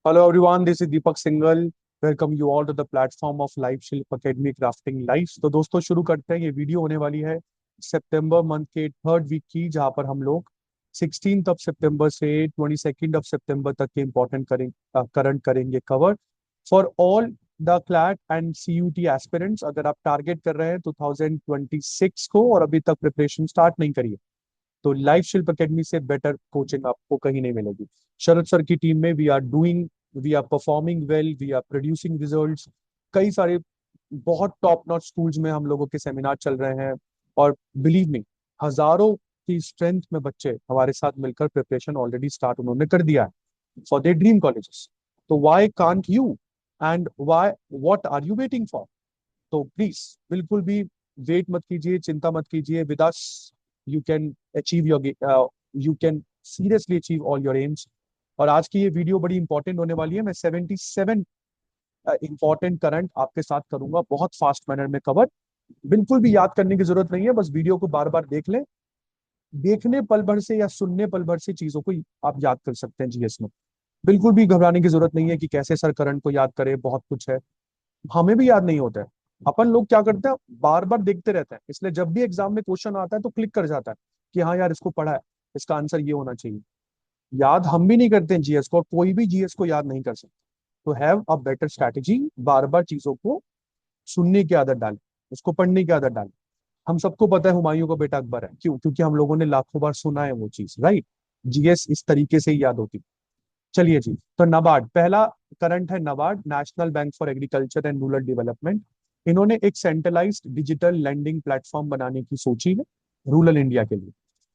Hello everyone, this is Deepak Singhal. Welcome you all to the platform of Life Shield Academy Crafting Life। तो दोस्तों शुरू करते हैं। ये वीडियो होने वाली है सितंबर मंथ के थर्ड वीक की, जहां पर हम लोग 16th ऑफ सितंबर से 22nd ऑफ सितंबर तक के इम्पोर्टेंट करंट करेंगे cover for all the CLAT and CUET aspirants. अगर आप टारगेट कर रहे हैं 2026 को और अभी तक प्रिपरेशन स्टार्ट नहीं करिए, तो लाइफ शिल्प अकेडमी से बेटर कोचिंग आपको कहीं नहीं मिलेगी। शरद सर की टीम में we are performing well, we are producing results. कई सारे बहुत टॉप नॉच स्कूल्स में हम लोगों के सेमिनार चल रहे हैं, और बिलीव मी, हजारों की स्ट्रेंथ में बच्चे हमारे साथ मिलकर प्रिपरेशन ऑलरेडी स्टार्ट उन्होंने कर दिया है फॉर देयर ड्रीम कॉलेजेस। तो why can't you, and why, what are you waiting for? तो प्लीज बिल्कुल भी वेट मत कीजिए, चिंता मत कीजिए। With us you can achieve your you can seriously achieve all your aims. और आज की ये वीडियो बड़ी इंपॉर्टेंट होने वाली है। मैं 77 इंपॉर्टेंट करंट आपके साथ करूंगा, बहुत फास्ट मैनर में कवर। बिल्कुल भी याद करने की जरूरत नहीं है, बस वीडियो को बार बार देख लें। देखने पल भर से या सुनने पल भर से चीजों को आप याद कर सकते हैं जीएस में। बिल्कुल भी घबराने की जरूरत नहीं है कि कैसे सर करंट को याद करें, बहुत कुछ है। हमें भी याद नहीं होता है। अपन लोग क्या करते हैं, बार बार देखते रहते हैं, इसलिए जब भी एग्जाम में क्वेश्चन आता है तो क्लिक कर जाता है कि हाँ यार, इसको पढ़ा है, इसका आंसर ये होना चाहिए। याद हम भी नहीं करते हैं जीएस को, और कोई भी जीएस को याद नहीं कर सकता। तो हैव अ बेटर स्ट्रैटेजी, बार बार चीजों को सुनने की आदत डालें, उसको पढ़ने की आदत डालें। हम सबको पता है हुमायूं का बेटा अकबर है, क्यों? क्योंकि हम लोगों ने लाखों बार सुना है वो चीज, राइट। जीएस इस तरीके से ही याद होती है। चलिए जी, तो नाबार्ड पहला करंट है। NABARD, national bank for agriculture and rural development, इन्होंने एक सेंट्रलाइज्ड डिजिटल लैंडिंग प्लेटफॉर्म बनाने की सोची है रूरल इंडिया के लिए,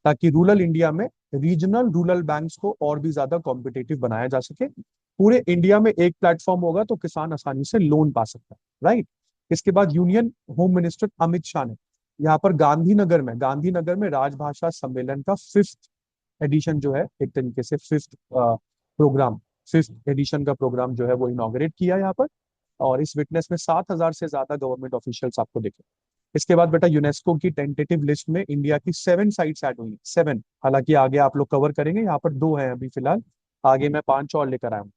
ताकि रूरल इंडिया में रीजनल रूरल बैंक्स को और भी ज्यादा कॉम्पिटेटिव बनाया जा सके। पूरे इंडिया में एक प्लेटफॉर्म होगा तो किसान आसानी से लोन पा सकता है, राइट। इसके बाद union home minister Amit Shah ने यहाँ पर गांधीनगर में राजभाषा सम्मेलन का फिफ्थ एडिशन जो है, एक तरीके से प्रोग्राम फिफ्थ एडिशन का प्रोग्राम जो है वो इनॉग्रेट किया यहाँ पर। और इस विटनेस में 7,000 से ज्यादा गवर्नमेंट ऑफिशियल्स आपको दिखे। इसके बाद बेटा, यूनेस्को की टेंटेटिव लिस्ट में इंडिया की 7 साइट्स ऐड हुई हैं, 7। हालांकि आगे आप लोग कवर करेंगे, यहाँ पर 2 हैं अभी फिलहाल, आगे मैं 5 और लेकर आया हूँ।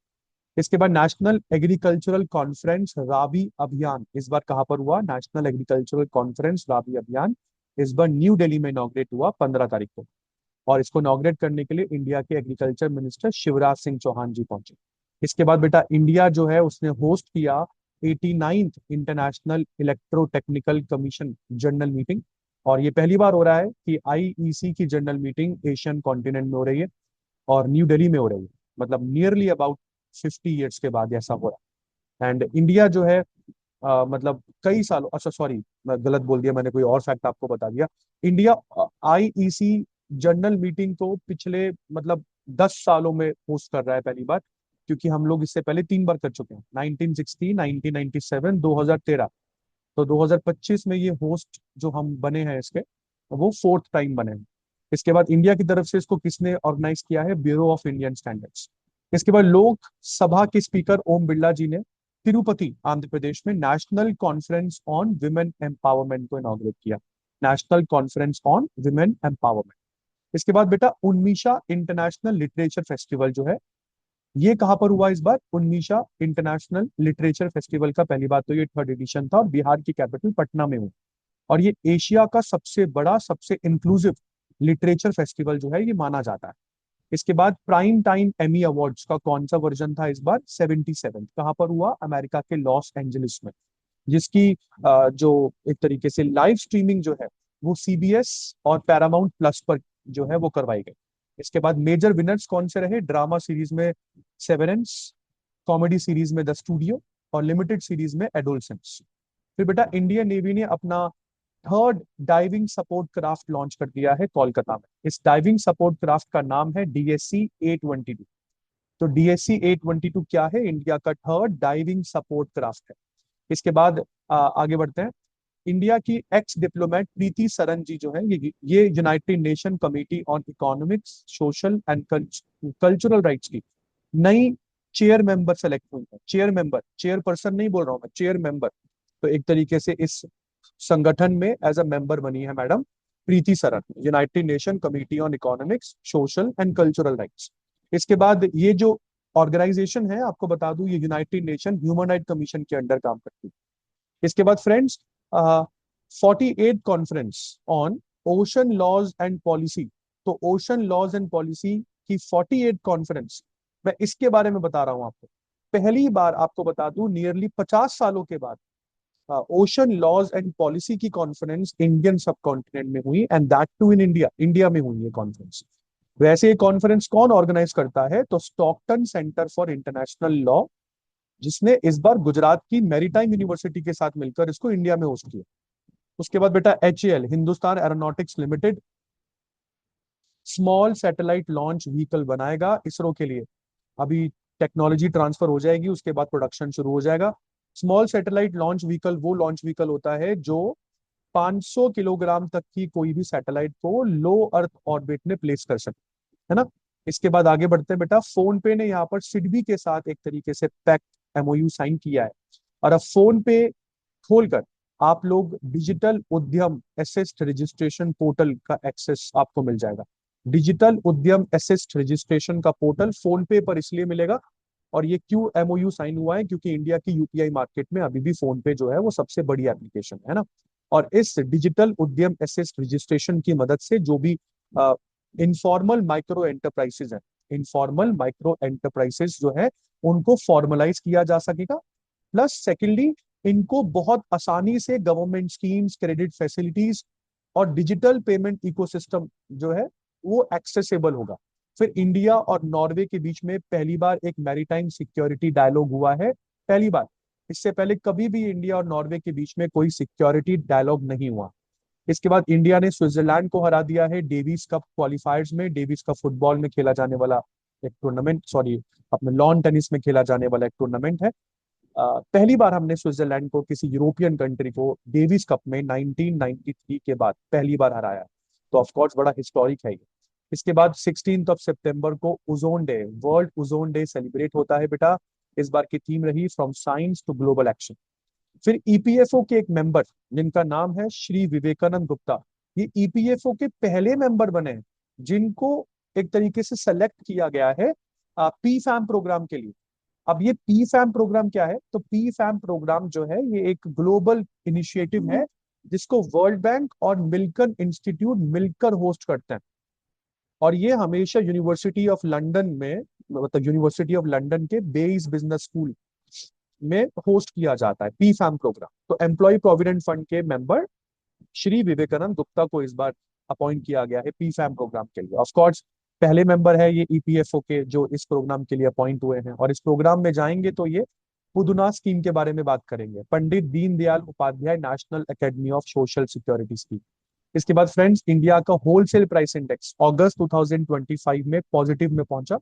इसके बाद नेशनल एग्रीकल्चरल कॉन्फ्रेंस राबी अभियान इस बार कहाँ पर हुआ? नेशनल एग्रीकल्चरल कॉन्फ्रेंस राबी अभियान इस बार न्यू दिल्ली में इनॉग्रेट हुआ 15 तारीख को। और इसको इनॉग्रेट करने के लिए इंडिया के एग्रीकल्चर मिनिस्टर शिवराज सिंह चौहान जी पहुंचे। इसके बाद बेटा, इंडिया जो है उसने होस्ट किया 89th international electrotechnical commission general meeting. और ये पहली बार हो रहा है कि आईईसी की जनरल मीटिंग एशियन कॉन्टिनेंट में हो रही है और न्यू दिल्ली में हो रही है। मतलब नियरली अबाउट 50 ईयर्स के बाद ऐसा हो रहा है। एंड इंडिया जो है मतलब कई सालों, अच्छा सॉरी, मैं गलत बोल दिया, मैंने कोई और फैक्ट आपको बता दिया। इंडिया आईईसी जनरल मीटिंग तो पिछले मतलब 10 सालों में होस्ट कर रहा है पहली बार, क्योंकि हम लोग इससे पहले 3 बार कर चुके हैं, 1960, 1997, 2013। तो 2025 में ये होस्ट जो हम बने हैं इसके, वो फोर्थ टाइम बने हैं। इसके बाद इंडिया की तरफ से इसको किसने ऑर्गेनाइज किया है? Bureau of Indian standards. इसके बाद लोक सभा के स्पीकर ओम बिरला जी ने तिरुपति आंध्र प्रदेश में national conference on women empowerment को इनॉग्रेट किया। National conference on women empowerment. इसके बाद बेटा, उन्मीषा इंटरनेशनल लिटरेचर फेस्टिवल जो है, ये कहां पर हुआ इस बार? उन्मीषा इंटरनेशनल लिटरेचर फेस्टिवल का पहली बात तो ये थर्ड एडिशन था, और बिहार की कैपिटल पटना में हुआ। और ये एशिया का सबसे बड़ा, सबसे इंक्लूसिव लिटरेचर फेस्टिवल जो है ये माना जाता है। इसके बाद प्राइम टाइम एमी अवार्ड्स का कौन सा वर्जन था इस बार? 77। कहां पर हुआ? अमेरिका के लॉस एंजलिस में, जिसकी जो एक तरीके से लाइव स्ट्रीमिंग जो है वो सीबीएस और पैरामाउंट प्लस पर जो है वो करवाई गई। इसके बाद मेजर विनर्स कौन से रहे? ड्रामा सीरीज में सेवरेंस, कॉमेडी सीरीज में द स्टूडियो, और लिमिटेड सीरीज में एडोलसेंस। फिर बेटा, इंडियन नेवी ने अपना third diving support craft launch कर दिया है कोलकाता में। इस डाइविंग सपोर्ट क्राफ्ट का नाम है डीएससी A22। तो डीएससी A22 क्या है? इंडिया का थर्ड डाइविंग सपोर्ट क्राफ्ट है। इसके बाद आगे बढ़ते हैं। इंडिया की एक्स डिप्लोमेट प्रीति सरन जी जो है, ये United nation committee on economics, social and cultural rights की नई चेयर मेंबर सेलेक्ट हुई है। चेयर मेंबर, चेयर पर्सन नहीं बोल रहा हूं मैं, चेयर मेंबर। तो एक तरीके से इस संगठन में एज अ मेंबर बनी है madam Preeti Saran, United nation committee on economics, social and cultural rights. इसके बाद ये जो ऑर्गेनाइजेशन है, आपको बता दूं, ये United Nation human right commission के अंडर काम करती है। इसके बाद friends, 48 conference on ocean laws and policy. तो ओशन लॉज एंड पॉलिसी की 48 कॉन्फ्रेंस, मैं इसके बारे में बता रहा हूं आपको। पहली बार आपको बता दूं, नियरली 50 सालों के बाद ओशन लॉज एंड पॉलिसी की कॉन्फ्रेंस इंडियन सब कॉन्टिनेंट में हुई, and that too in India. India में हुई ये कॉन्फ्रेंस। वैसे ये कॉन्फ्रेंस कौन ऑर्गेनाइज करता है? तो Stockton centre for international law, जिसने इस बार गुजरात की मैरीटाइम यूनिवर्सिटी के साथ मिलकर इसको इंडिया में होस्ट किया। उसके बाद बेटा HAL, Hindustan aeronautics limited, small satellite launch vehicle बनाएगा इसरो के लिए। अभी टेक्नोलॉजी ट्रांसफर हो जाएगी, उसके बाद प्रोडक्शन शुरू हो जाएगा। स्मॉल सैटेलाइट लॉन्च व्हीकल वो लॉन्च व्हीकल होता है जो 500 किलोग्राम तक की कोई भी सैटेलाइट को लो अर्थ ऑर्बिट में प्लेस कर सकते, है ना। इसके बाद आगे बढ़ते हैं बेटा। फोन पे ने यहाँ पर सिडबी के साथ एक तरीके से पैक्ट MOU साइन किया है, और अब फोन पे खोलकर आप लोग डिजिटल उद्यम एसेस्ट रजिस्ट्रेशन पोर्टल का एक्सेस आपको मिल जाएगा। डिजिटल उद्यम एसेस्ट रजिस्ट्रेशन का पोर्टल फोन पे पर इसलिए मिलेगा, और ये क्यों MOU साइन हुआ है, क्योंकि इंडिया की UPI मार्केट में अभी भी फोन पे जो है वो सबसे बड़ी एप्लीकेशन है ना। और इस डिजिटल उद्यम एसेस्ट रजिस्ट्रेशन की मदद से जो भी इनफॉर्मल माइक्रो एंटरप्राइजेस हैं, इनफॉर्मल माइक्रो एंटरप्राइजेस जो है उनको फॉर्मलाइज किया जा सकेगा। प्लस सेकेंडली, इनको बहुत आसानी से गवर्नमेंट स्कीम्स, क्रेडिट फैसिलिटीज और डिजिटल पेमेंट इकोसिस्टम जो है वो एक्सेसिबल होगा। फिर इंडिया और नॉर्वे के बीच में पहली बार एक मैरीटाइम सिक्योरिटी डायलॉग हुआ है, पहली बार। इससे पहले कभी भी इंडिया और नॉर्वे के बीच में कोई सिक्योरिटी डायलॉग नहीं हुआ। इसके बाद इंडिया ने स्विट्जरलैंड को हरा दिया है डेविस कप क्वालिफायर्स में। डेविस कप फुटबॉल में खेला जाने वाला एक टूर्नामेंट, सॉरी, अपने लॉन टेनिस में खेला जाने वाला एक टूर्नामेंट है। पहली बार हमने स्विट्जरलैंड को, किसी यूरोपियन कंट्री को, डेविस कप में 1993 के बाद पहली बार हराया। तो ऑफ कोर्स बड़ा हिस्टोरिक है ये। इसके बाद 16 सितंबर को ozone day, world ozone day celebrate होता है बेटा। इस बार की थीम रही from science to global action. फिर EPFO के एक मेंबर जिनका नाम है श्री विवेकानंद गुप्ता, ये EPFO के पहले मेंबर बने हैं जिनको एक तरीके से सेलेक्ट किया गया है PFAM प्रोग्राम के लिए। अब ये PFAM प्रोग्राम क्या है? तो PFAM प्रोग्राम जो है ये एक ग्लोबल इनिशिएटिव है जिसको वर्ल्ड बैंक और मिल्टन इंस्टीट्यूट मिलकर होस्ट करते हैं। और ये हमेशा यूनिवर्सिटी ऑफ लंदन में, मतलब यूनिवर्सिटी ऑफ लंदन के बेइस बिजनेस स्कूल में होस्ट किया जाता है PFAM प्रोग्राम। तो एम्प्लॉय प्रोविडेंट फंड के मेंबर श्री विवेकानंद गुप्ता को इस बार अपॉइंट किया गया है PFAM प्रोग्राम के लिए। ऑफ कोर्स पहले मेंबर है ये EPFO के जो इस प्रोग्राम के लिए अपॉइंट हुए हैं, और इस प्रोग्राम में जाएंगे तो ये पुदुना स्कीम के बारे में बात करेंगे, Pandit Deendayal Upadhyay national academy of social security scheme. इसके बाद फ्रेंड्स, इंडिया का होलसेल प्राइस इंडेक्स अगस्त 2025 में पॉजिटिव में पहुंचा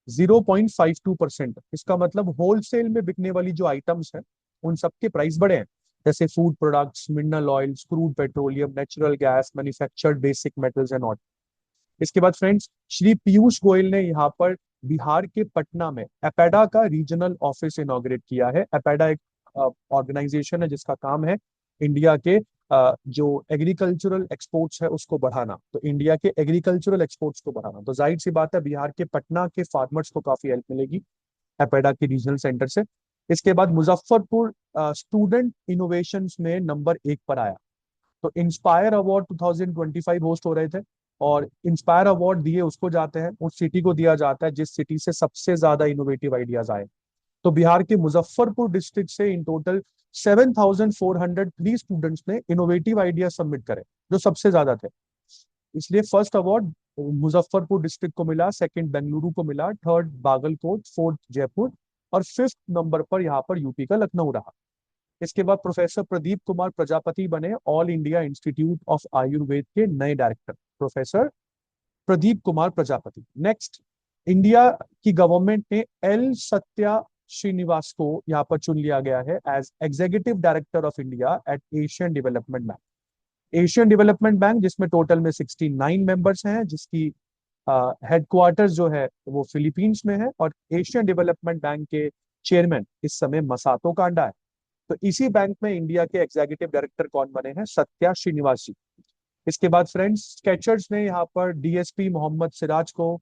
0.52%। इसका मतलब होलसेल में बिकने वाली जो आइटम्स हैं उन सबके प्राइस बढ़े हैं, जैसे food products, mineral oils, crude petroleum, natural gas, manufactured basic metals and oil. इसके बाद फ्रेंड्स, श्री पीयूष गोयल ने यहाँ पर बिहार के पटना में एपेडा का रीजनल ऑफिस इनॉग्रेट किया है। एपेडा एक ऑर्गेनाइजेशन है जिसका काम है इंडिया के जो एग्रीकल्चरल एक्सपोर्ट्स है उसको बढ़ाना, तो इंडिया के एग्रीकल्चरल एक्सपोर्ट्स को बढ़ाना। तो जाहिर सी बात है बिहार के पटना के फार्मर्स को काफी हेल्प मिलेगी एपेडा के रीजनल सेंटर से। इसके बाद मुजफ्फरपुर स्टूडेंट इनोवेशंस में नंबर 1 पर आया। तो इंस्पायर अवार्ड 2025 होस्ट हो रहे थे, और इंस्पायर अवार्ड दिए उसको जाते हैं, उस सिटी को दिया जाता है जिस सिटी से सबसे ज्यादा इनोवेटिव आइडियाज आए। तो बिहार के मुजफ्फरपुर डिस्ट्रिक्ट से इन टोटल 7,403 स्टूडेंट्स ने इनोवेटिव आइडिया सबमिट करे, जो सबसे ज्यादा थे। इसलिए फर्स्ट अवार्ड मुजफ्फरपुर डिस्ट्रिक्ट को मिला, सेकंड बेंगलुरु को मिला, थर्ड बागलकोट, फोर्थ जयपुर, और फिफ्थ नंबर पर यहाँ पर यूपी का लखनऊ रहा। इसके बाद प्रोफेसर प्रदीप कुमार प्रजापति बने All India Institute of Ayurveda के नए director, professor Pradeep Kumar Prajapati. Next, India की गवर्नमेंट ने एल सत्या श्रीनिवास को यहाँ पर चुन लिया गया है as executive director of India at Asian Development Bank. Asian Development Bank जिसमें टोटल में 69 मेंबर्स हैं, जिसकी हेडक्वार्टर्स जो है वो फिलीपींस में है, और एशियन डेवलपमेंट बैंक के चेयरमैन इस समय मसातो कांडा है। तो इसी बैंक में इंडिया के एग्जीक्यूटिव डायरेक्टर कौन बने हैं? सत्या श्रीनिवास जी। इसके बाद फ्रेंड्स, स्केचर्स ने यहाँ पर DSP मोहम्मद सिराज को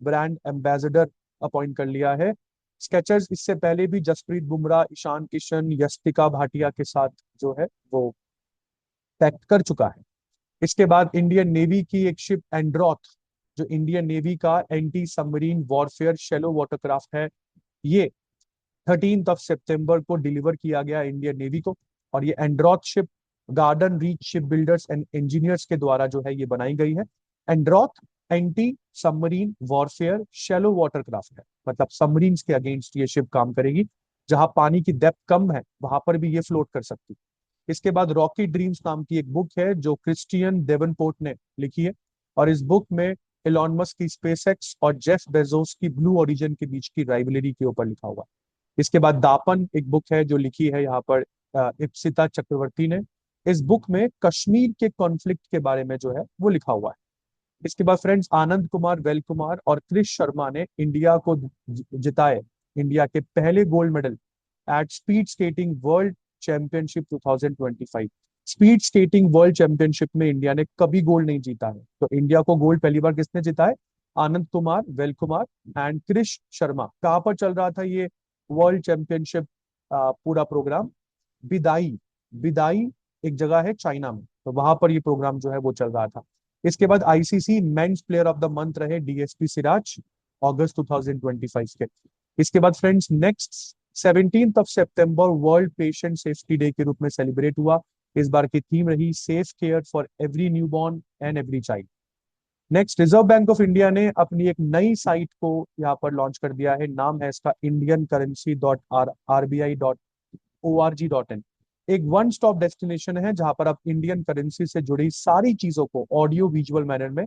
ब्रांड एम्बेसडर अपॉइंट कर लिया है। स्केचर्स इससे पहले भी जसप्रीत बुमराह, ईशान किशन, यस्तिका भाटिया के साथ जो है वो पैक्ट कर चुका है। इसके बाद इंडियन नेवी की एक शिप एंड्रॉथ, जो इंडियन नेवी का anti submarine warfare shallow watercraft है, ये 13 सितंबर को डिलीवर किया गया इंडियन नेवी को। और ये Androth ship Garden Reach ship builders and engineers के द्वारा जो है ये बनाई गई है। Androth anti submarine warfare shallow watercraft है, मतलब सबमरीन्स के अगेंस्ट ये शिप काम करेगी। जहां पानी की डेप्थ कम है वहां पर भी ये फ्लोट कर सकती है। इसके बाद रॉकी ड्रीम्स नाम की एक बुक है जो क्रिस्टियन डेवनपोर्ट ने लिखी है, और इस बुक में एलॉन मस्क की स्पेसएक्स और जेफ बेजोस की ब्लू ओरिजिन के बीच की राइवलरी के ऊपर लिखा हुआ है। इसके बाद दापन एक बुक है जो लिखी है यहाँ पर इप्सिता चक्रवर्ती ने। इस बुक में कश्मीर के कॉन्फ्लिक्ट के बारे में जो है वो लिखा हुआ है। इसके बाद फ्रेंड्स आनंद कुमार, वेल कुमार और क्रिश शर्मा ने इंडिया को जिताए इंडिया के पहले gold medal at speed skating world championship 2025। Speed skating world championship में इंडिया ने कभी गोल्ड नहीं जीता है, तो इंडिया को गोल्ड पहली बार किसने जीता है? Anand Kumar, well Kumar and Krrish Sharma. कहाँ पर चल रहा था ये वर्ल्ड चैंपियनशिप पूरा प्रोग्राम? बिदाई, बिदाई एक जगह है चाइना में, तो वहां पर ये प्रोग्राम जो है वो चल रहा था। इसके बाद ICC men's player of the month रहे डीएसपी सिराज, अगस्त 2025 के। इसके बाद फ्रेंड्स नेक्स्ट 17 सितंबर वर्ल्ड पेशेंट सेफ्टी डे के रूप में सेलिब्रेट हुआ। इस बार की थीम रही safe care for every newborn and every child. Next reserve bank of India ने अपनी एक नई साइट को यहाँ पर लॉन्च कर दिया है। नाम है इसका indiancurrency.rbi.org.in। एक वन स्टॉप डेस्टिनेशन है जहां पर आप इंडियन करेंसी से जुड़ी सारी चीजों को ऑडियो विजुअल मैनर में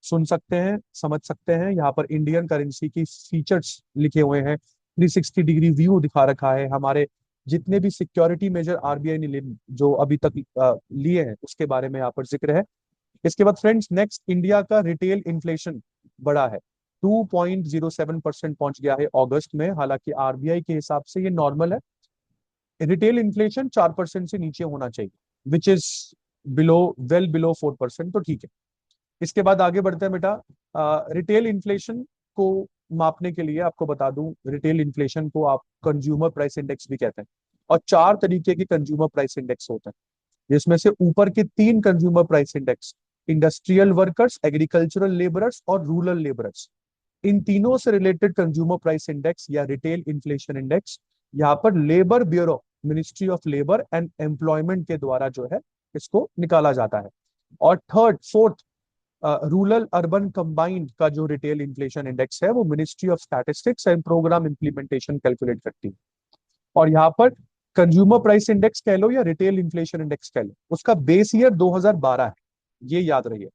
सुन सकते हैं, समझ सकते हैं। यहाँ पर इंडियन करेंसी की फीचर्स लिखे हुए हैं, 360 डिग्री व्यू दिखा रखा है, हमारे जितने भी सिक्योरिटी मेजर आरबीआई ने जो अभी तक लिए हैं उसके बारे में यहाँ पर जिक्र है। इसके बाद फ्रेंड्स नेक्स्ट इंडिया का रिटेल इन्फ्लेशन बढ़ा है, 2.07% पहुंच गया है अगस्त में। हालांकि आरबीआई के हिसाब से ये नॉर्मल है, रिटेल इन्फ्लेशन 4% से नीचे होना चाहिए, which is below, well below 4%, तो ठीक है। इसके बाद आगे बढ़ते हैं बेटा। रिटेल इन्फ्लेशन को मापने के लिए आपको बता दूं, रिटेल इन्फ्लेशन को आप कंज्यूमर प्राइस इंडेक्स भी कहते हैं, और चार तरीके के कंज्यूमर प्राइस इंडेक्स होते हैं, जिसमें से ऊपर के तीन consumer price index industrial workers, agricultural labourers और रूरल लेबरर्स, इन तीनों से रिलेटेड कंज्यूमर प्राइस इंडेक्स या रिटेल इन्फ्लेशन इंडेक्स यहाँ पर labour bureau, ministry of labour and employment के द्वारा जो है इसको निकाला जाता है। और third fourth rural urban combined का जो रिटेल इन्फ्लेशन इंडेक्स है वो ministry of statistics and programme implementation calculate करती है। और यहाँ पर कंज्यूमर प्राइस इंडेक्स कह लो या रिटेल इन्फ्लेशन इंडेक्स कह लो, उसका बेस ईयर 2012 है, ये याद रहिए।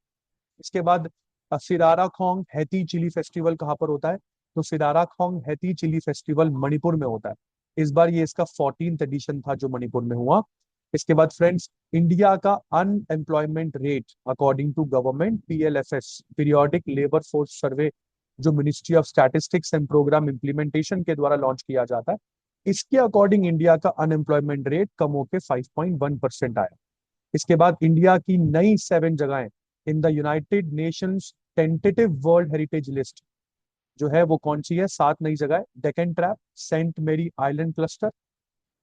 इसके बाद सिरारा खोंग हैती चिली फेस्टिवल कहाँ पर होता है? तो सिरारा खोंग हैती चिली फेस्टिवल मणिपुर में होता है। इस बार ये इसका 14th एडिशन था जो मणिपुर में हुआ। इसके बाद फ्रेंड्स इंडिया का unemployment rate according to government PLFS, periodic labour force survey, जो ministry of statistics and programme implementation के द्वारा लॉन्च किया जाता है, इसके अकॉर्डिंग इंडिया का अनएम्प्लॉयमेंट रेट कम होकर 5.1% आया। इसके बाद इंडिया की नई 7 जगहें in the United Nations tentative world heritage list जो है वो कौन सी है? 7 नई जगह: डेकन ट्रैप, सेंट मेरी आइलैंड क्लस्टर,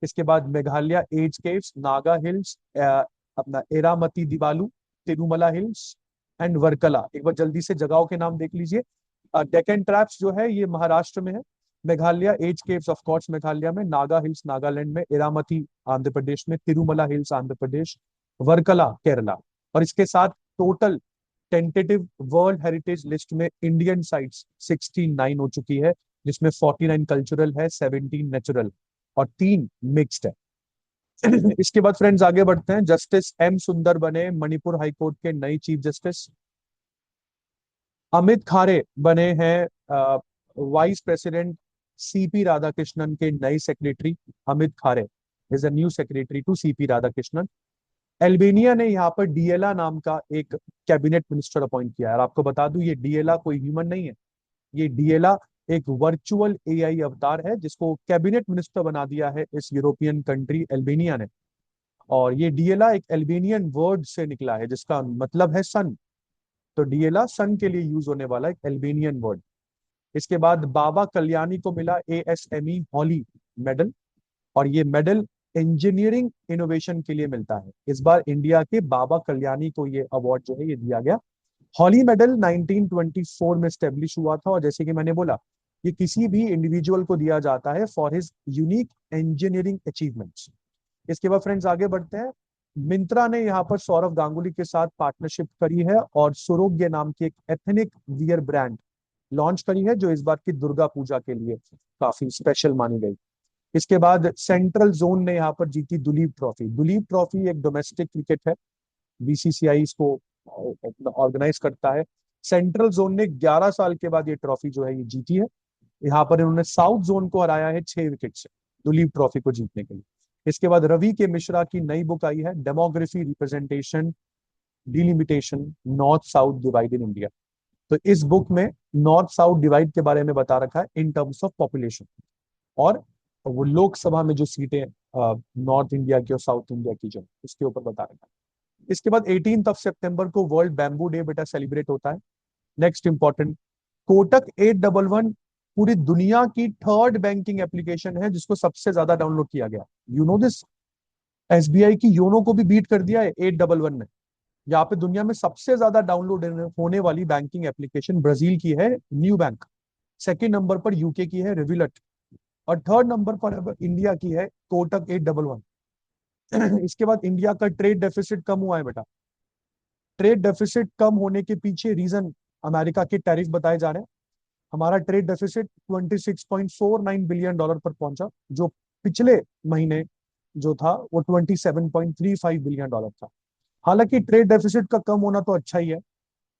इसके बाद Meghalaya as caves, Naga hills, अपना एरामती दिवालू, तिरुमला हिल्स एंड वर्कला। एक बार जल्दी से जगहों के नाम देख लीजिए। डेकन ट्रैप्स जो है ये महाराष्ट्र में है, Meghalaya as caves of course Meghalaya में, नागा हिल्स नागालैंड में, एरामती आंध्र प्रदेश में, तिरुमला हिल्स आंध्र प्रदेश, वर्कला केरला। और इसके साथ total tentative world heritage list में इंडियन साइट्स 69 हो चुकी है, जिसमें 49 कल्चरल है, 17 नेचुरल और 3 मिक्स्ड है। इसके बाद फ्रेंड्स आगे बढ़ते हैं। जस्टिस एम सुंदर बने मणिपुर हाईकोर्ट के नए चीफ जस्टिस। अमित खारे बने हैं वाइस प्रेसिडेंट सीपी राधाकृष्णन के नए secretary. Amit Khare is a new secretary to CP Radhakrishnan. Albania ने यहाँ पर डीएला नाम का एक कैबिनेट मिनिस्टर अपॉइंट किया है। और आपको बता दूं ये डीएला कोई ह्यूमन नहीं है, ये डीएला एक वर्चुअल एआई अवतार है जिसको कैबिनेट मिनिस्टर बना दिया है इस यूरोपियन कंट्री एल्बेनिया ने। और ये डीएला एक एल्बेनियन वर्ड से निकला है जिसका मतलब है सन, तो डीएला सन के लिए यूज होने वाला एक एल्बेनियन वर्ड। इसके बाद बाबा कल्याणी को मिला ASME हॉली मेडल, और ये मेडल इंजीनियरिंग इनोवेशन के लिए मिलता है। इस बार इंडिया के बाबा कल्याणी को ये अवार्ड जो है ये दिया गया। हॉली मेडल 1924 में स्टेब्लिश हुआ था, और जैसे कि मैंने बोला, ये किसी भी इंडिविजुअल को दिया जाता है for his unique engineering achievements. इसके बाद फ्रेंड्स आगे बढ़ते हैं। मिंत्रा ने यहाँ पर सौरव गांगुली के साथ पार्टनरशिप करी है और सुरोग्य नाम की एक एथनिक वियर ब्रांड लॉन्च करी है, जो इस बार की दुर्गा पूजा के लिए काफी स्पेशल मानी गई। इसके बाद सेंट्रल जोन ने यहाँ पर जीती दुलीप ट्रॉफी। दुलीप ट्रॉफी एक डोमेस्टिक क्रिकेट है, BCCI इसको ऑर्गेनाइज करता है। सेंट्रल जोन ने 11 साल के बाद ये ट्रॉफी जो है ये जीती है। यहाँ पर इन्होंने साउथ जोन को हराया है 6 विकेट से दुलीप ट्रॉफी को जीतने के लिए। इसके बाद रवि के मिश्रा की नई बुक आई है, demography representation delimitation north south divide in India. तो इस बुक में नॉर्थ साउथ डिवाइड के बारे में बता रखा है इन टर्म्स ऑफ पॉपुलेशन, और वो लोकसभा में जो सीटें नॉर्थ इंडिया की और साउथ इंडिया की जो उसके ऊपर बता रखा है। इसके बाद 18 सितंबर को वर्ल्ड बैम्बू डे बेटा सेलिब्रेट होता है। नेक्स्ट इंपॉर्टेंट, कोटक 811 पूरी दुनिया की थर्ड बैंकिंग एप्लीकेशन है जिसको सबसे ज्यादा डाउनलोड किया गया। यू नो दिस, SBI की योनो को भी बीट कर दिया है 811 ने। यहाँ पे दुनिया में सबसे ज्यादा डाउनलोड होने वाली बैंकिंग एप्लीकेशन ब्राजील की है न्यू बैंक, सेकेंड नंबर पर UK की है रिविलट, और थर्ड नंबर पर इंडिया की है कोटक 811। इसके बाद इंडिया का ट्रेड डेफिसिट कम हुआ है बेटा। ट्रेड डेफिसिट कम होने के पीछे रीजन अमेरिका के टैरिफ बताए जा रहे हैं। हमारा ट्रेड डेफिसिट $26.49 बिलियन पर पहुंचा, जो पिछले महीने जो था वो $27.35 बिलियन था। हालांकि ट्रेड डेफिसिट का कम होना तो अच्छा ही है,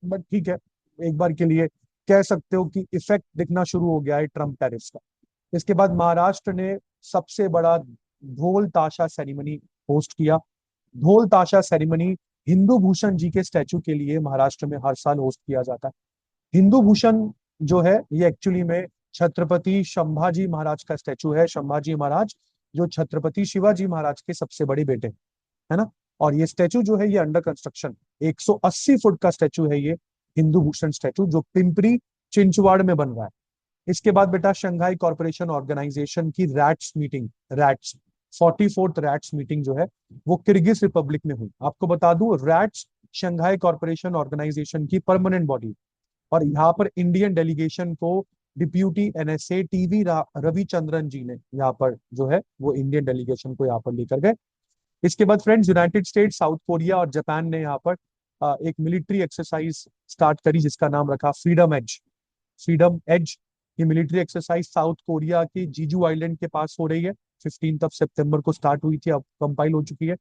बट ठीक है, एक बार के लिए कह सकते हो कि इफेक्ट दिखना शुरू हो गया है ट्रम्प टैरिफ्स का। इसके बाद महाराष्ट्र ने सबसे बड़ा ढोल ताशा सेरेमनी होस्ट किया। ढोल ताशा सेरेमनी हिंदू भूषण जी के स्टैचू के लिए महाराष्ट्र में हर साल होस्ट किया जाता है। हिंदू भूषण जो है ये एक्चुअली में छत्रपति संभाजी महाराज का स्टैचू है। संभाजी महाराज जो छत्रपति शिवाजी महाराज के सबसे बड़े बेटे है ना। और ये स्टैचू जो है ये अंडर कंस्ट्रक्शन 180 फुट का स्टैचू है, ये हिंदू भूषण स्टैचू जो पिंपरी चिंचवाड़ में बन रहा है। इसके बाद बेटा शंघाई कॉर्पोरेशन ऑर्गेनाइजेशन की रैट्स 44th रैट्स मीटिंग जो है वो किर्गिज रिपब्लिक में हुई। आपको बता दूं, रैट्स शंघाई कॉर्पोरेशन ऑर्गेनाइजेशन की परमानेंट बॉडी, और यहाँ पर इंडियन डेलीगेशन को डिप्यूटी NSA TV रविचंद्रन जी ने यहाँ पर जो है वो इंडियन डेलीगेशन को यहाँ पर लेकर गए। इसके बाद friends United states, south Korea और जापान ने यहाँ पर एक मिलिट्री एक्सरसाइज स्टार्ट करी जिसका नाम रखा फ्रीडम एज। ये मिलिट्री एक्सरसाइज साउथ कोरिया के जीजू आइलैंड के पास हो रही है। 15 सितंबर को स्टार्ट हुई थी, अब कंपाइल हो चुकी है।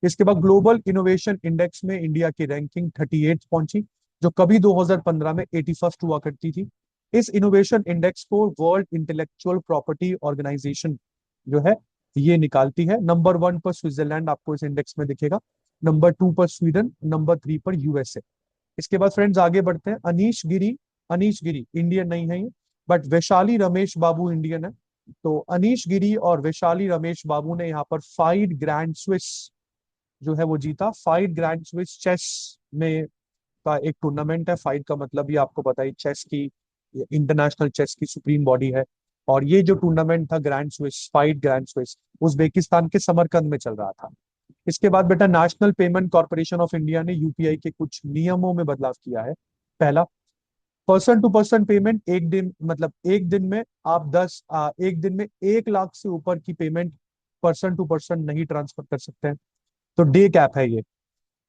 इसके बाद ग्लोबल इनोवेशन इंडेक्स में इंडिया की रैंकिंग 38 पहुंची, जो कभी 2015 में 81 हुआ करती थी। इस इनोवेशन इंडेक्स को वर्ल्ड इंटेलेक्चुअल प्रॉपर्टी ऑर्गेनाइजेशन जो है ये निकालती है। नंबर 1 पर स्विट्जरलैंड आपको इस इंडेक्स में दिखेगा, नंबर 2 पर स्वीडन, नंबर 3 पर USA। इसके बाद फ्रेंड्स आगे बढ़ते हैं। अनीश गिरी इंडियन नहीं है ये, but Vaishali Ramesh Babu Indian है। तो अनीश गिरी और वैशाली रमेश बाबू ने यहाँ पर फाइड ग्रैंड स्विस जो है वो जीता। फाइड ग्रैंड स्विस चेस में का एक टूर्नामेंट है। फाइड का मतलब ये आपको पता है चेस की, इंटरनेशनल चेस की सुप्रीम बॉडी है। और ये जो टूर्नामेंट था फाइड ग्रैंड स्विस उज्बेकिस्तान के समरकंद में चल रहा था। इसके बाद बेटा national payment corporation of India ने UPI के कुछ नियमों में बदलाव किया है। पहला, पर्सन टू पर्सन पेमेंट एक दिन, मतलब एक दिन में आप 1 लाख से ऊपर की पेमेंट पर्सन टू पर्सन नहीं ट्रांसफर कर सकते हैं। तो डे कैप है ये,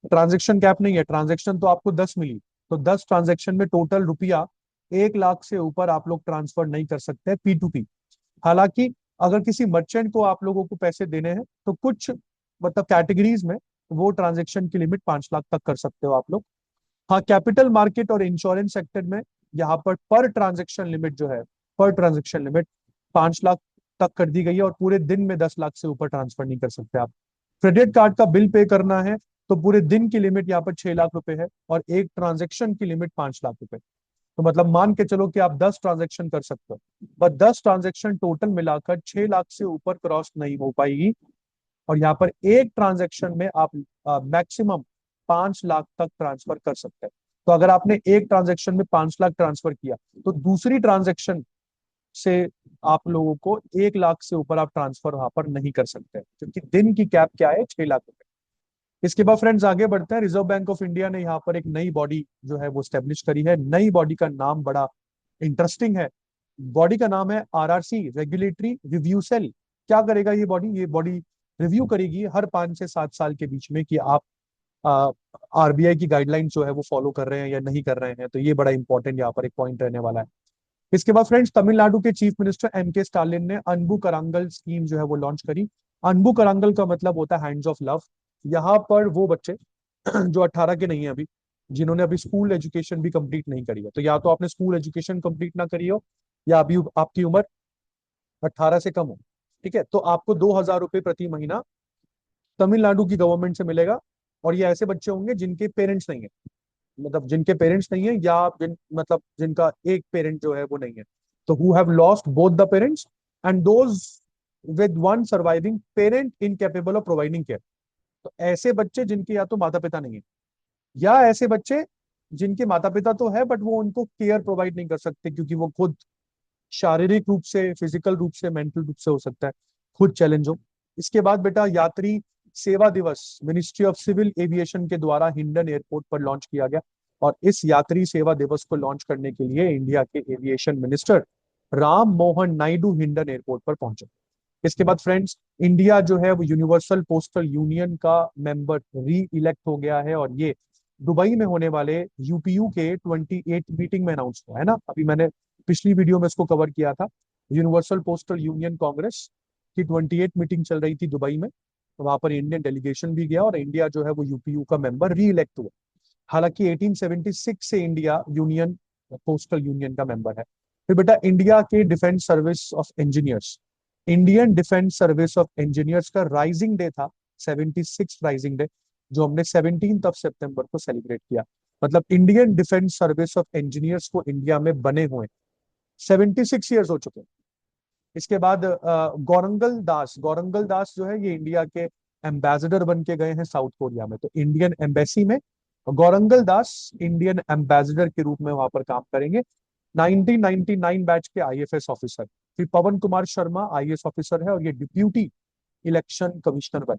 ट्रांजेक्शन कैप नहीं है। ट्रांजेक्शन तो आपको 10 मिली, तो 10 ट्रांजेक्शन में टोटल रुपया 1 लाख से ऊपर आप लोग ट्रांसफर नहीं कर सकते P2P। हालांकि अगर किसी मर्चेंट को आप लोगों को पैसे देने हैं तो कुछ मतलब कैटेगरीज में वो ट्रांजेक्शन की लिमिट 5 लाख तक कर सकते हो आप लोग। हाँ, कैपिटल मार्केट और इंश्योरेंस सेक्टर में यहाँ पर ट्रांजेक्शन लिमिट जो है, पर ट्रांजेक्शन लिमिट 5 लाख तक कर दी गई है, और पूरे दिन में 10 लाख से ऊपर ट्रांसफर नहीं कर सकते आप। क्रेडिट कार्ड का बिल पे करना है तो पूरे दिन की लिमिट यहाँ पर 6 लाख रुपए है, और एक ट्रांजेक्शन की लिमिट 5 लाख रुपए। तो मतलब मान के चलो कि आप 10 ट्रांजेक्शन कर सकते हो, बस 10 ट्रांजेक्शन टोटल मिलाकर 6 लाख से ऊपर क्रॉस नहीं हो पाएगी। और यहाँ पर एक ट्रांजेक्शन में आप मैक्सिमम 5 लाख तक ट्रांसफर कर सकते हैं। तो अगर आपने एक ट्रांजेक्शन में 5 लाख ट्रांसफर किया, तो दूसरी ट्रांजेक्शन से आप लोगों को 1 लाख से ऊपर आप ट्रांसफर वहां पर नहीं कर सकते, क्योंकि दिन की कैप क्या है, 6 लाख रुपए। इसके बाद फ्रेंड्स आगे बढ़ते हैं। रिजर्व बैंक ऑफ इंडिया ने यहाँ पर एक नई बॉडी जो है वो स्टेब्लिश करी है। नई बॉडी का नाम बड़ा इंटरेस्टिंग है। बॉडी का नाम है आरआरसी, रेगुलेटरी रिव्यू सेल। क्या करेगा ये बॉडी? ये बॉडी रिव्यू करेगी हर 5 से 7 साल के बीच में कि आप आरबीआई की गाइडलाइन जो है वो फॉलो कर रहे हैं या नहीं कर रहे हैं। तो ये बड़ा इंपॉर्टेंट यहाँ पर एक पॉइंट रहने वाला है। इसके बाद फ्रेंड्स तमिलनाडु के चीफ मिनिस्टर एम के स्टालिन ने अनबू करांगल स्कीम जो है वो लॉन्च करी। अनबू करांगल का मतलब होता है हैंड्स ऑफ लव। यहाँ पर वो बच्चे जो 18 के नहीं है अभी, जिन्होंने अभी स्कूल एजुकेशन भी कंप्लीट नहीं करी है, तो या तो आपने स्कूल एजुकेशन कंप्लीट ना करी हो, या अभी आपकी उम्र 18 से कम हो, ठीक है, तो आपको 2,000 रुपये प्रति महीना तमिलनाडु की गवर्नमेंट से मिलेगा। और ये ऐसे बच्चे होंगे जिनके पेरेंट्स नहीं है, मतलब जिनके पेरेंट्स नहीं है, या मतलब जिनका एक पेरेंट जो है वो नहीं है, तो who have lost both the parents and those with one surviving parent incapable of providing care. तो ऐसे बच्चे जिनके या तो माता पिता नहीं है, या ऐसे बच्चे जिनके माता पिता तो है बट वो उनको केयर प्रोवाइड नहीं कर सकते, क्योंकि वो खुद शारीरिक रूप से, फिजिकल रूप से, मेंटल रूप से हो सकता है खुद चैलेंज हो। इसके बाद बेटा यात्री सेवा दिवस मिनिस्ट्री ऑफ सिविल एविएशन के द्वारा हिंडन एयरपोर्ट पर लॉन्च किया गया। और इस यात्री सेवा दिवस को लॉन्च करने के लिए इंडिया के aviation minister Ram Mohan Naidu Hindon airport पर पहुंचे। इसके बाद फ्रेंड्स इंडिया जो है वो यूनिवर्सल पोस्टल यूनियन का मेंबर री इलेक्ट हो गया है, और ये दुबई में होने वाले यूपीयू के 28 मीटिंग में अनाउंस हुआ है ना। अभी मैंने पिछली वीडियो में इसको कवर किया था। यूनिवर्सल पोस्टल यूनियन कांग्रेस की 28 मीटिंग चल रही थी दुबई में, तो वहां पर इंडियन डेलीगेशन भी गया, और इंडिया जो है वो यूपीयू का मेंबर री इलेक्ट हुआ। हालांकि 1876 से इंडिया यूनियन पोस्टल यूनियन का मेंबर है। फिर बेटा इंडिया के defence service of engineers, Indian defence service of engineers का राइजिंग डे था, 76 राइजिंग डे, जो हमने 17 सितंबर को सेलिब्रेट किया। मतलब Indian defence service of engineers को इंडिया में बने हुए 76 ईयर्स हो चुके हैं। इसके बाद गौरंगल दास जो है ये इंडिया के एम्बेसडर बन के गए हैं साउथ कोरिया में। तो इंडियन एम्बेसी में गौरंगल दास इंडियन एम्बेसडर के रूप में वहां पर काम करेंगे। 1999 बैच के आईएफएस ऑफिसर। फिर पवन कुमार शर्मा आईएएस ऑफिसर है, और ये डिप्यूटी इलेक्शन कमिश्नर बने।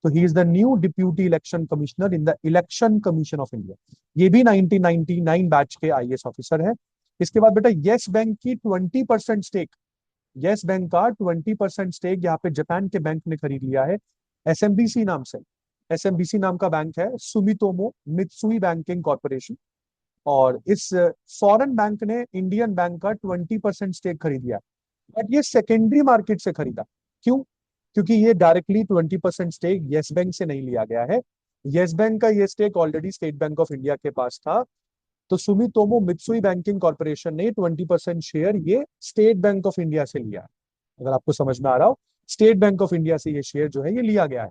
तो he is the new deputy election commissioner in the election commission of India. ये भी 1999 बैच के आईएएस ऑफिसर है। इसके बाद बेटा येस बैंक की 20% स्टेक, येस बैंक का 20% स्टेक यहाँ पे जापान के बैंक ने खरीद लिया है, एसएमबीसी नाम से। एसएमबीसी नाम का बैंक है, सुमितोमो मित्सुई बैंकिंग कॉर्पोरेशन। और इस फॉरेन बैंक ने इंडियन बैंक का 20% स्टेक खरीद लिया, बट ये सेकेंडरी मार्केट से खरीदा। क्यों? क्योंकि ये डायरेक्टली 20% स्टेक येस बैंक से नहीं लिया गया है। येस बैंक का ये stake already State Bank of India के पास था। तो सुमितोमो मित्सुई बैंकिंग कॉर्पोरेशन ने 20% शेयर ये स्टेट बैंक ऑफ इंडिया से लिया। अगर आपको समझ में आ रहा हो, स्टेट बैंक ऑफ इंडिया से ये शेयर जो है ये लिया गया है।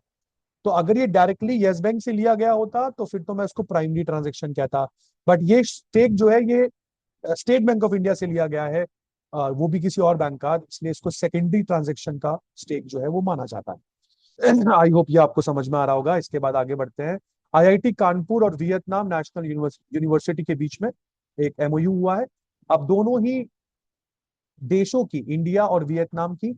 तो अगर ये डायरेक्टली येस बैंक से लिया गया होता तो फिर तो मैं इसको प्राइमरी ट्रांजेक्शन कहता, बट ये स्टेक जो है ये स्टेट बैंक ऑफ इंडिया से लिया गया है, वो भी किसी और बैंक का, इसलिए इसको सेकेंडरी ट्रांजेक्शन का स्टेक जो है वो माना जाता है। आई होप ये आपको समझ में आ रहा होगा। इसके बाद आगे बढ़ते हैं। आईआईटी कानपुर और वियतनाम नेशनल यूनिवर्सिटी के बीच में एक एमओयू हुआ है। अब दोनों ही देशों की, इंडिया और वियतनाम की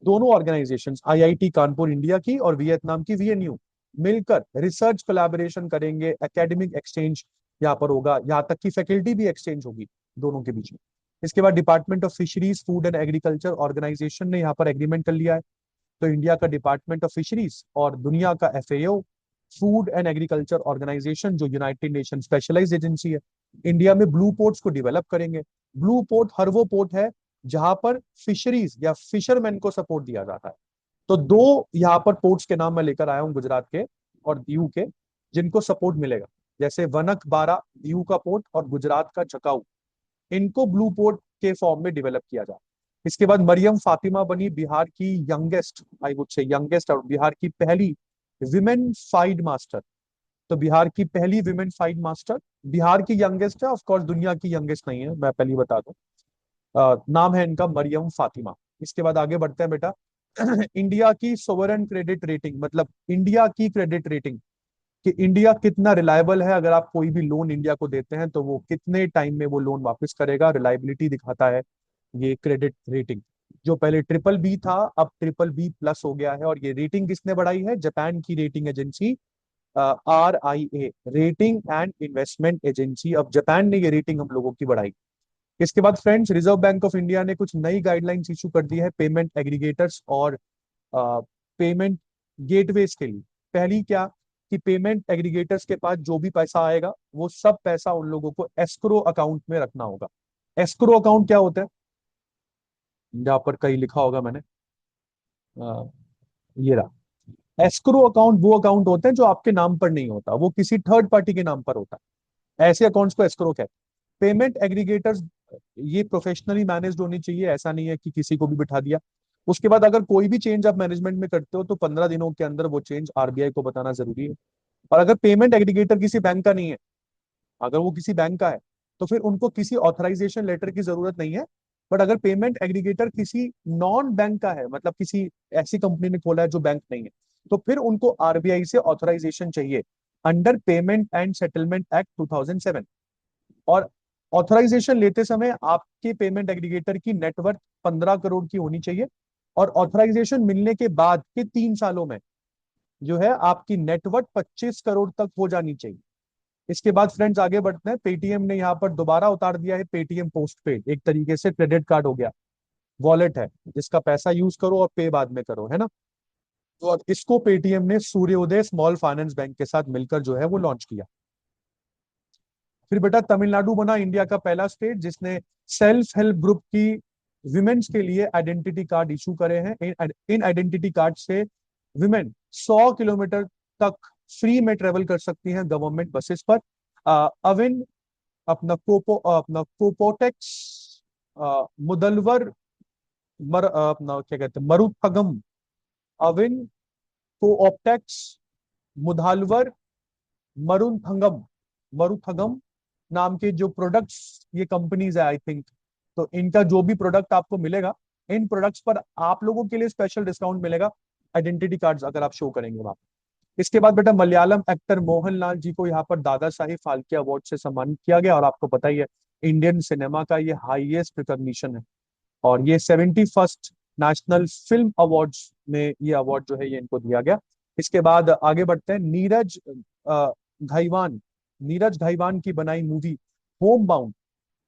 दोनों ऑर्गेनाइजेशंस, आईआईटी कानपुर इंडिया की और वियतनाम की वीएनयू, मिलकर रिसर्च कोलैबोरेशन करेंगे। एकेडमिक एक्सचेंज यहाँ पर होगा, यहाँ तक कि फैकल्टी भी एक्सचेंज होगी दोनों के बीच में। इसके बाद department of fisheries food and agriculture organisation ने यहाँ पर एग्रीमेंट कर लिया है। तो इंडिया का डिपार्टमेंट ऑफ फिशरीज और दुनिया का FAO food and agriculture organisation जो यूनाइटेड नेशन स्पेशलाइज्ड एजेंसी है, इंडिया में ब्लू पोर्ट्स को डेवलप करेंगे। ब्लू पोर्ट हर वो पोर्ट है जहां पर फिशरीज या फिशरमैन को सपोर्ट दिया जाता है। तो दो यहाँ पर पोर्ट्स के नाम मैं लेकर आया हूँ, गुजरात के और दीव के, जिनको सपोर्ट मिलेगा। जैसे वनक बारा दीव का पोर्ट और गुजरात का जकाऊ, इनको ब्लू पोर्ट के फॉर्म में डेवलप किया जाए। इसके बाद मरियम फातिमा बनी बिहार की youngest, I would say youngest, और बिहार की पहली विमेन फाइड मास्टर। तो बिहार की पहली विमेन फाइड मास्टर, बिहार की यंगेस्ट है, ऑफ कोर्स दुनिया की यंगेस्ट नहीं है, मैं पहले बता दूं। नाम है इनका मरियम फातिमा। इसके बाद आगे बढ़ते हैं बेटा। इंडिया की सोवरेन क्रेडिट रेटिंग, मतलब इंडिया की क्रेडिट रेटिंग कि इंडिया कितना रिलायबल है। अगर आप कोई भी लोन इंडिया को देते हैं तो वो कितने टाइम में वो लोन वापस करेगा, रिलायबिलिटी दिखाता है ये क्रेडिट रेटिंग। जो पहले ट्रिपल बी था अब ट्रिपल बी प्लस हो गया है। और ये रेटिंग किसने बढ़ाई है? जापान की rating agency RIA, rating and investment agency. अब जापान ने ये रेटिंग हम लोगों की बढ़ाई। इसके बाद friends, reserve bank of India ने कुछ नई गाइडलाइंस इशू कर दी है पेमेंट एग्रीगेटर्स और पेमेंट गेटवेज के लिए। पहली क्या, कि पेमेंट एग्रीगेटर्स के पास जो भी पैसा आएगा वो सब पैसा उन लोगों को एस्क्रो अकाउंट में रखना होगा। एस्क्रो अकाउंट क्या होता है? जहां पर कहीं लिखा होगा मैंने, अ, ये रहा। एस्क्रो अकाउंट वो अकाउंट होते हैं जो आपके नाम पर नहीं होता, वो किसी थर्ड पार्टी के नाम पर होता है। ऐसे अकाउंट्स को एस्क्रो कहते हैं। पेमेंट एग्रीगेटर्स ये प्रोफेशनली मैनेज्ड होनी चाहिए, ऐसा नहीं है कि किसी को भी बिठा दिया। उसके बाद अगर कोई भी चेंज आप मैनेजमेंट में करते हो तो 15 दिनों के अंदर वो चेंज RBI को बताना जरूरी है। और अगर पेमेंट एग्रीगेटर किसी बैंक का नहीं है, अगर वो किसी बैंक का है तो फिर उनको किसी ऑथराइजेशन लेटर की जरूरत नहीं है। बट अगर पेमेंट एग्रीगेटर किसी नॉन बैंक का है, मतलब किसी ऐसी कंपनी ने खोला है जो बैंक नहीं है, तो फिर उनको RBI से ऑथराइजेशन चाहिए under payment and settlement act 2007। और ऑथराइजेशन लेते समय आपके पेमेंट एग्रीगेटर की नेटवर्थ 15 करोड़ की होनी चाहिए। और ऑथराइजेशन मिलने के बाद के 3 सालों में जो है आपकी नेटवर्थ 25 करोड़ तक हो जानी चाहिए। इसके बाद फ्रेंड्स आगे बढ़ते हैं। पेटीएम ने यहाँ पर दोबारा उतार दिया है पेटीएम पोस्ट पेड, एक तरीके से क्रेडिट कार्ड हो गया, वॉलेट है जिसका पैसा यूज करो और पे बाद में करो, है ना। तो अब इसको पेटीएम ने सूर्योदय स्मॉल फाइनेंस बैंक के साथ मिलकर जो है वो लॉन्च किया। फिर बेटा तमिलनाडु बना इंडिया का पहला स्टेट जिसने सेल्फ हेल्प ग्रुप की विमेन्स के लिए आइडेंटिटी कार्ड इशू करे हैं। इन आइडेंटिटी कार्ड से विमेन 100 किलोमीटर तक फ्री में ट्रेवल कर सकती हैं गवर्नमेंट बसेस पर। अविन अपना कोपोटेक्स, मुदलवर, अपना क्या कहते हैं, मरुथगम, अविन, कोऑप्टेक्स, मुधालवर, मरुथंगम, मरुथगम नाम के जो प्रोडक्ट्स, ये कंपनीज है आई थिंक। तो इनका जो भी प्रोडक्ट आपको मिलेगा, इन प्रोडक्ट्स पर आप लोगों के लिए स्पेशल डिस्काउंट मिलेगा आइडेंटिटी कार्ड्स अगर आप शो करेंगे वहां। इसके बाद बेटा मलयालम एक्टर मोहनलाल जी को यहाँ पर दादा साहिब फाल्के अवार्ड से सम्मानित किया गया। और आपको पता ही है इंडियन सिनेमा का ये हाईएस्ट रिकॉग्निशन है। और ये 71st नेशनल फिल्म अवार्ड्स में ये अवार्ड जो है ये इनको दिया गया। इसके बाद आगे बढ़ते हैं। अ, घाईवान नीरज घाईवान की बनाई मूवी होम बाउंड,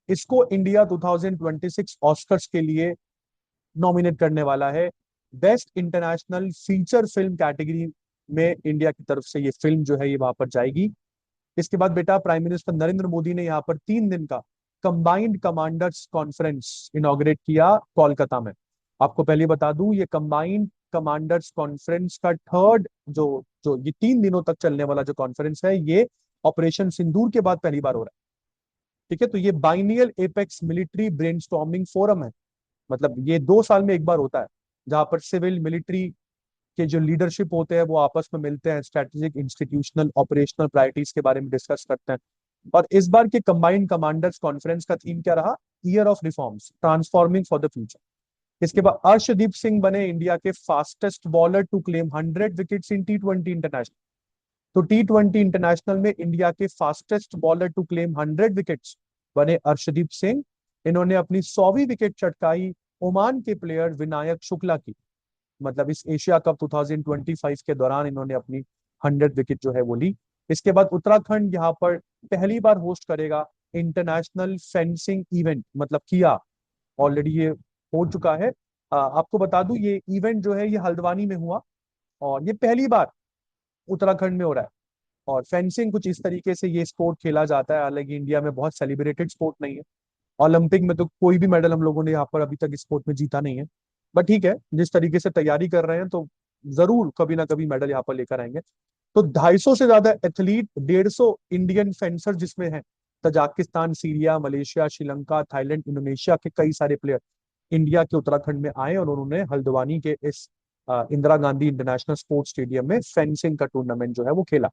इसको इंडिया 2026 ऑस्कर्स के लिए नॉमिनेट करने वाला है। Best international feature film category में इंडिया की तरफ से ये फिल्म जो है ये वहां पर जाएगी। इसके बाद बेटा प्राइम मिनिस्टर नरेंद्र मोदी ने यहाँ पर 3 दिन का कंबाइंड कमांडर्स कॉन्फ्रेंस इनॉग्रेट किया कोलकाता में। आपको पहले बता दूं ये कंबाइंड कमांडर्स कॉन्फ्रेंस का थर्ड जो जो ये 3 दिनों तक चलने वाला जो कॉन्फ्रेंस है, ये ऑपरेशन सिंदूर के बाद पहली बार हो रहा है। ठीक है, तो ये biennial apex military brainstorming forum है। मतलब ये 2 साल में एक बार होता है जहां पर सिविल मिलिट्री के जो लीडरशिप होते हैं वो आपस में मिलते हैं, स्ट्रेटेजिक इंस्टीट्यूशनल ऑपरेशनल प्रायोरिटीज के बारे में डिस्कस करते हैं। और इस बार के कंबाइंड कमांडर्स कॉन्फ्रेंस का थीम क्या रहा? Year of reforms, transforming for the future. इसके बाद अर्शदीप सिंह बने इंडिया के fastest bowler to claim 100 wickets in T20 international. तो T20 इंटरनेशनल में इंडिया के fastest bowler to claim 100 wickets बने अर्शदीप सिंह। इन्होंने अपनी 100वीं विकेट चटकाई ओमान के प्लेयर विनायक शुक्ला की। मतलब इस एशिया कप 2025 के दौरान इन्होंने अपनी 100 विकेट जो है वो ली। इसके बाद उत्तराखंड यहाँ पर पहली बार होस्ट करेगा इंटरनेशनल फेंसिंग इवेंट, मतलब किया ऑलरेडी ये हो चुका है। आपको बता दूं ये इवेंट जो है ये हल्द्वानी में हुआ और ये पहली बार उत्तराखंड में हो रहा है। और फेंसिंग कुछ इस तरीके से ये स्पोर्ट खेला जाता है, हालांकि इंडिया में बहुत सेलिब्रेटेड स्पोर्ट नहीं है। ओलंपिक में तो कोई भी मेडल हम लोगों ने यहाँ पर अभी तक स्पोर्ट में जीता नहीं है। बट ठीक है, जिस तरीके से तैयारी कर रहे हैं तो जरूर कभी ना कभी मेडल यहाँ पर लेकर आएंगे। तो 250 से ज्यादा एथलीट, 150 इंडियन फेंसर जिसमें हैं Tajikistan, Syria, Malaysia, Sri Lanka, Thailand, Indonesia के कई सारे प्लेयर इंडिया के उत्तराखंड में आए और उन्होंने हल्द्वानी के इस Indira Gandhi international sports stadium में फेंसिंग का टूर्नामेंट जो है वो खेला।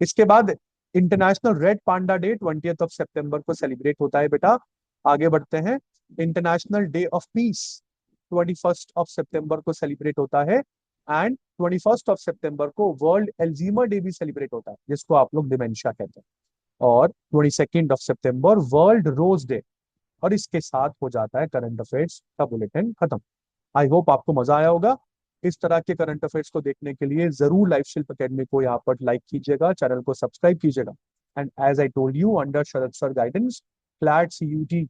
इसके बाद इंटरनेशनल रेड पांडा डे 20 सितंबर को सेलिब्रेट होता है बेटा। आगे बढ़ते हैं। इंटरनेशनल डे ऑफ पीस 21 सितंबर को सेलिब्रेट होता है। एंड 21 सितंबर को वर्ल्ड एल्जीमर डे भी सेलिब्रेट होता है, जिसको आप लोग डिमेंशिया कहते हैं। और 22 सितंबर वर्ल्ड रोज डे। और इसके साथ हो जाता है करंट अफेयर्स का बुलेटिन खत्म। आई होप आपको मजा आया होगा। इस तरह के करंट अफेयर्स को देखने के लिए जरूर लाइफ शिल्प अकेडमी को यहाँ पर लाइक कीजिएगा, चैनल को सब्सक्राइब कीजिएगा। And as I told you, under Sharad sir guidance, flat CUT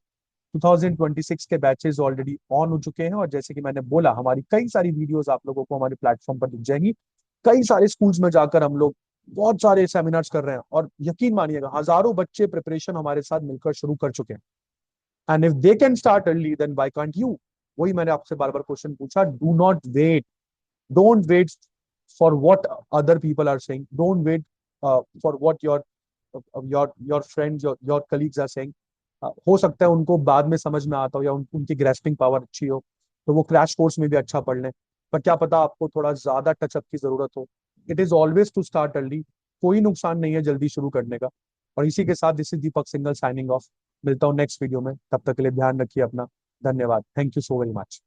2026 के बैचेस ऑलरेडी ऑन हो चुके हैं। और जैसे कि मैंने बोला, हमारी कई सारी वीडियोस आप लोगों को हमारे प्लेटफॉर्म पर दिख जाएंगी। कई सारे स्कूल्स में जाकर हम लोग बहुत सारे सेमिनार्स कर रहे हैं, और यकीन मानिएगा हजारों बच्चे प्रिपरेशन हमारे साथ मिलकर शुरू कर चुके हैं। And if they can start early, then why can't you? वही मैंने आपसे बार बार क्वेश्चन पूछा, do not wait, don't wait for what other people are saying, don't wait for what your friends, your colleagues are saying. हो सकता है उनको बाद में समझ में आता हो, या उनकी ग्रेस्पिंग पावर अच्छी हो, तो वो क्रैश कोर्स में भी अच्छा पढ़ लें। पर क्या पता आपको थोड़ा ज्यादा टचअप की जरूरत हो। It is always to start early. कोई नुकसान नहीं है जल्दी शुरू करने का। और इसी के साथ this is Deepak single signing off. मिलता हूँ नेक्स्ट वीडियो में, तब तक के लिए ध्यान रखिए अपना। धन्यवाद। Thank you so very much.